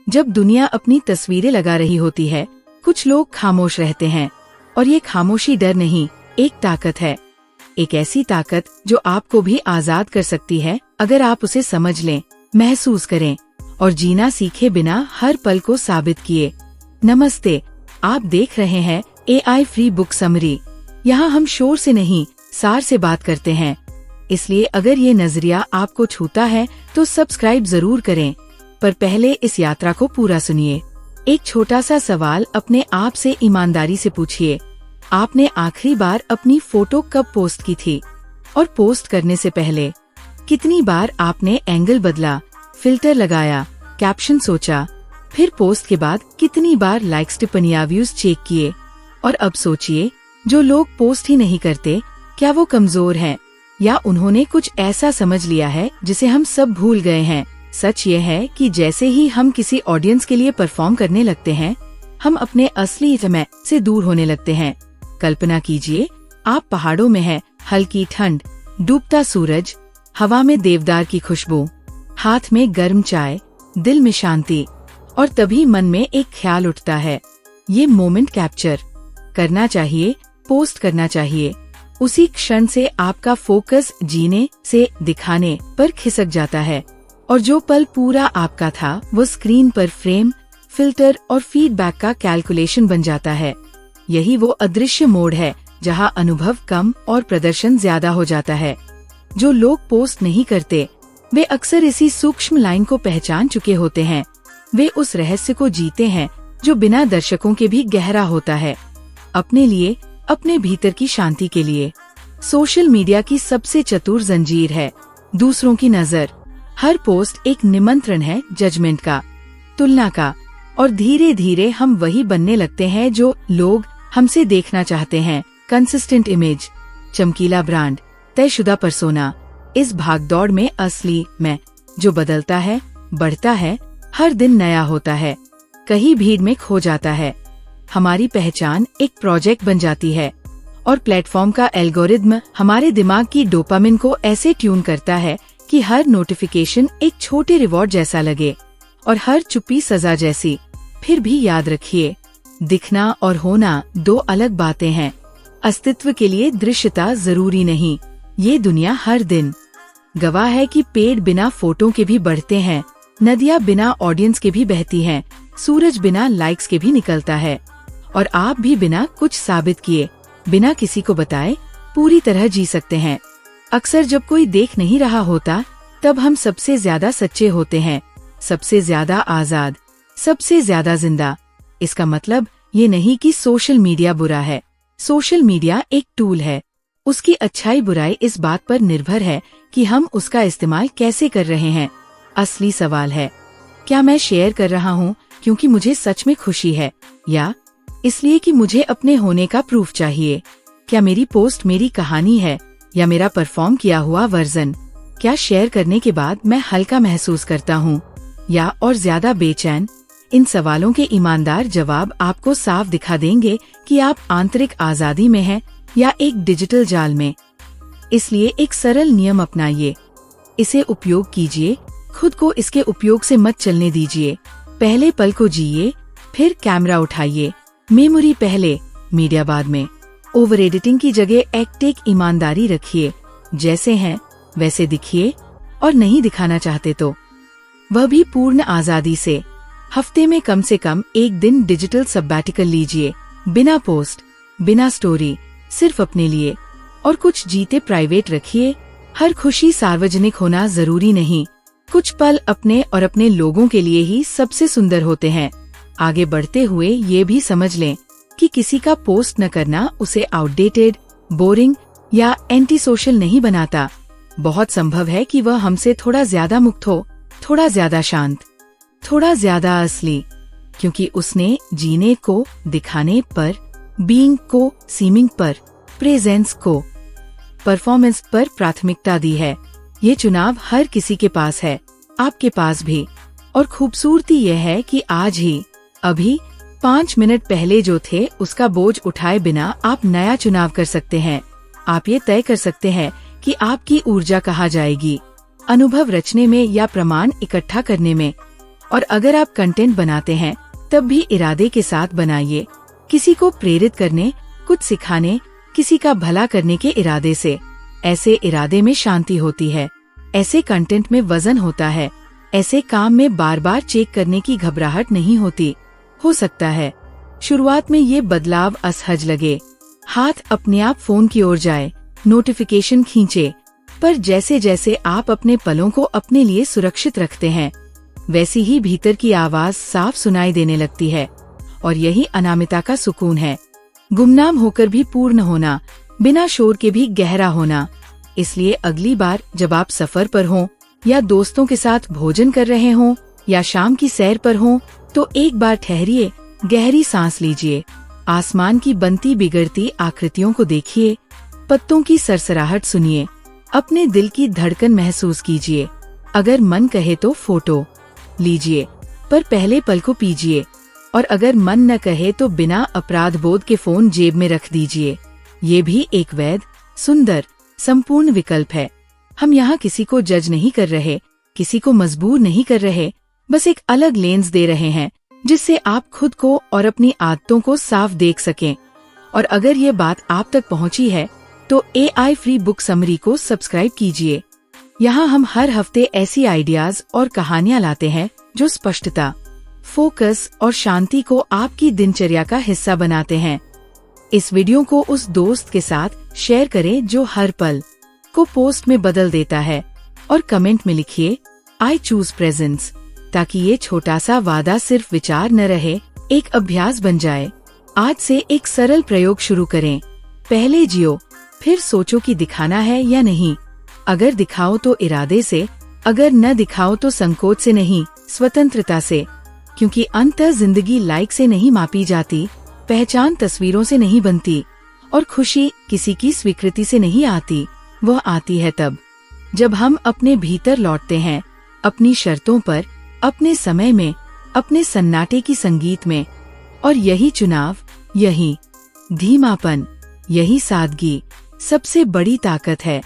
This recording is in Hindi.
जब दुनिया अपनी तस्वीरें लगा रही होती है, कुछ लोग खामोश रहते हैं। और ये खामोशी डर नहीं, एक ताकत है। एक ऐसी ताकत जो आपको भी आजाद कर सकती है अगर आप उसे समझ लें, महसूस करें और जीना सीखे बिना हर पल को साबित किए। नमस्ते, आप देख रहे हैं AI फ्री बुक समरी। यहाँ हम शोर से नहीं, सार से बात करते हैं। इसलिए अगर ये नजरिया आपको छूता है तो सब्सक्राइब जरूर करें। पर पहले इस यात्रा को पूरा सुनिए। एक छोटा सा सवाल अपने आप से ईमानदारी से पूछिए। आपने आखिरी बार अपनी फोटो कब पोस्ट की थी? और पोस्ट करने से पहले कितनी बार आपने एंगल बदला, फिल्टर लगाया, कैप्शन सोचा? फिर पोस्ट के बाद कितनी बार लाइक्स, टिप्पणियां, व्यूज चेक किए? और अब सोचिए, जो लोग पोस्ट ही नहीं करते, क्या वो कमजोर हैं या उन्होंने कुछ ऐसा समझ लिया है जिसे हम सब भूल गए हैं? सच ये है कि जैसे ही हम किसी ऑडियंस के लिए परफॉर्म करने लगते हैं, हम अपने असली मैं से दूर होने लगते हैं। कल्पना कीजिए, आप पहाड़ों में हैं, हल्की ठंड, डूबता सूरज, हवा में देवदार की खुशबू, हाथ में गर्म चाय, दिल में शांति, और तभी मन में एक ख्याल उठता है, ये मोमेंट कैप्चर करना चाहिए, पोस्ट करना चाहिए। उसी क्षण से आपका फोकस जीने से दिखाने पर खिसक जाता है और जो पल पूरा आपका था वो स्क्रीन पर फ्रेम, फिल्टर और फीडबैक का कैलकुलेशन बन जाता है। यही वो अदृश्य मोड़ है जहां अनुभव कम और प्रदर्शन ज्यादा हो जाता है। जो लोग पोस्ट नहीं करते, वे अक्सर इसी सूक्ष्म लाइन को पहचान चुके होते हैं। वे उस रहस्य को जीते हैं जो बिना दर्शकों के भी गहरा होता है। अपने लिए, अपने भीतर की शांति के लिए। सोशल मीडिया की सबसे चतुर जंजीर है दूसरों की नजर। हर पोस्ट एक निमंत्रण है जजमेंट का, तुलना का, और धीरे धीरे हम वही बनने लगते हैं जो लोग हमसे देखना चाहते हैं। कंसिस्टेंट इमेज, चमकीला ब्रांड, तयशुदा पर्सोना। इस भागदौड़ में असली मैं जो बदलता है, बढ़ता है, हर दिन नया होता है, कहीं भीड़ में खो जाता है। हमारी पहचान एक प्रोजेक्ट बन जाती है और प्लेटफॉर्म का एल्गोरिदम हमारे दिमाग की डोपामिन को ऐसे ट्यून करता है कि हर नोटिफिकेशन एक छोटे रिवॉर्ड जैसा लगे और हर चुप्पी सजा जैसी। फिर भी याद रखिए, दिखना और होना दो अलग बातें हैं। अस्तित्व के लिए दृश्यता जरूरी नहीं। ये दुनिया हर दिन गवाह है कि पेड़ बिना फोटो के भी बढ़ते हैं, नदियाँ बिना ऑडियंस के भी बहती हैं, सूरज बिना लाइक्स के भी निकलता है, और आप भी बिना कुछ साबित किए, बिना किसी को बताए, पूरी तरह जी सकते हैं। अक्सर जब कोई देख नहीं रहा होता, तब हम सबसे ज्यादा सच्चे होते हैं, सबसे ज्यादा आजाद, सबसे ज्यादा जिंदा। इसका मतलब ये नहीं कि सोशल मीडिया बुरा है। सोशल मीडिया एक टूल है। उसकी अच्छाई बुराई इस बात पर निर्भर है कि हम उसका इस्तेमाल कैसे कर रहे हैं। असली सवाल है, क्या मैं शेयर कर रहा हूँ क्योंकि मुझे सच में खुशी है, या इसलिए कि मुझे अपने होने का प्रूफ चाहिए? क्या मेरी पोस्ट मेरी कहानी है या मेरा परफॉर्म किया हुआ वर्जन? क्या शेयर करने के बाद मैं हल्का महसूस करता हूँ या और ज्यादा बेचैन? इन सवालों के ईमानदार जवाब आपको साफ दिखा देंगे कि आप आंतरिक आजादी में हैं या एक डिजिटल जाल में। इसलिए एक सरल नियम अपनाइए, इसे उपयोग कीजिए, खुद को इसके उपयोग से मत चलने दीजिए। पहले पल को जिए, फिर कैमरा उठाइए। मेमोरी पहले, मीडिया बाद में। ओवर एडिटिंग की जगह एक ईमानदारी रखिए। जैसे हैं वैसे दिखिए, और नहीं दिखाना चाहते तो वह भी पूर्ण आजादी से। हफ्ते में कम से कम एक दिन डिजिटल सबैटिकल लीजिए, बिना पोस्ट, बिना स्टोरी, सिर्फ अपने लिए। और कुछ जीते प्राइवेट रखिए। हर खुशी सार्वजनिक होना जरूरी नहीं। कुछ पल अपने और अपने लोगों के लिए ही सबसे सुंदर होते हैं। आगे बढ़ते हुए ये भी समझ लें कि किसी का पोस्ट न करना उसे आउटडेटेड, बोरिंग या एंटी सोशल नहीं बनाता। बहुत संभव है कि वह हमसे थोड़ा ज्यादा मुक्त हो, थोड़ा ज्यादा शांत, थोड़ा ज्यादा असली, क्योंकि उसने जीने को दिखाने पर, बीइंग को सीमिंग पर, प्रेजेंस को परफॉर्मेंस पर प्राथमिकता दी है। ये चुनाव हर किसी के पास है, आपके पास भी। और खूबसूरती यह है कि आज ही, अभी 5 मिनट पहले जो थे उसका बोझ उठाए बिना आप नया चुनाव कर सकते हैं। आप ये तय कर सकते हैं कि आपकी ऊर्जा कहाँ जाएगी, अनुभव रचने में या प्रमाण इकट्ठा करने में। और अगर आप कंटेंट बनाते हैं तब भी इरादे के साथ बनाइए, किसी को प्रेरित करने, कुछ सिखाने, किसी का भला करने के इरादे से। ऐसे इरादे में शांति होती है, ऐसे कंटेंट में वजन होता है, ऐसे काम में बार बार चेक करने की घबराहट नहीं होती। हो सकता है शुरुआत में ये बदलाव असहज लगे, हाथ अपने आप फोन की ओर जाए, नोटिफिकेशन खींचे, पर जैसे जैसे आप अपने पलों को अपने लिए सुरक्षित रखते हैं, वैसी ही भीतर की आवाज साफ सुनाई देने लगती है। और यही अनामिका का सुकून है, गुमनाम होकर भी पूर्ण होना, बिना शोर के भी गहरा होना। इसलिए अगली बार जब आप सफर पर हों या दोस्तों के साथ भोजन कर रहे हों या शाम की सैर पर हों, तो एक बार ठहरिए, गहरी सांस लीजिए, आसमान की बनती बिगड़ती आकृतियों को देखिए, पत्तों की सरसराहट सुनिए, अपने दिल की धड़कन महसूस कीजिए। अगर मन कहे तो फोटो लीजिए, पर पहले पल को पीजिए, और अगर मन न कहे तो बिना अपराध बोध के फोन जेब में रख दीजिए। ये भी एक वैध, सुंदर, संपूर्ण विकल्प है। हम यहाँ किसी को जज नहीं कर रहे, किसी को मजबूर नहीं कर रहे, बस एक अलग लेंस दे रहे हैं जिससे आप खुद को और अपनी आदतों को साफ देख सकें। और अगर ये बात आप तक पहुँची है तो AI फ्री बुक समरी को सब्सक्राइब कीजिए। यहाँ हम हर हफ्ते ऐसी आइडियाज और कहानियाँ लाते हैं जो स्पष्टता, फोकस और शांति को आपकी दिनचर्या का हिस्सा बनाते हैं। इस वीडियो को उस दोस्त के साथ शेयर करें जो हर पल को पोस्ट में बदल देता है, और कमेंट में लिखिए I choose presence, ताकि ये छोटा सा वादा सिर्फ विचार न रहे, एक अभ्यास बन जाए। आज से एक सरल प्रयोग शुरू करें। पहले जियो, फिर सोचो कि दिखाना है या नहीं। अगर दिखाओ तो इरादे से, अगर न दिखाओ तो संकोच से नहीं, स्वतंत्रता से। क्योंकि अंततः जिंदगी लाइक से नहीं मापी जाती, पहचान तस्वीरों से नहीं बनती, और खुशी किसी की स्वीकृति से नहीं आती। वह आती है तब जब हम अपने भीतर लौटते हैं, अपनी शर्तों पर, अपने समय में, अपने सन्नाटे की संगीत में। और यही चुनाव, यही धीमापन, यही सादगी सबसे बड़ी ताकत है।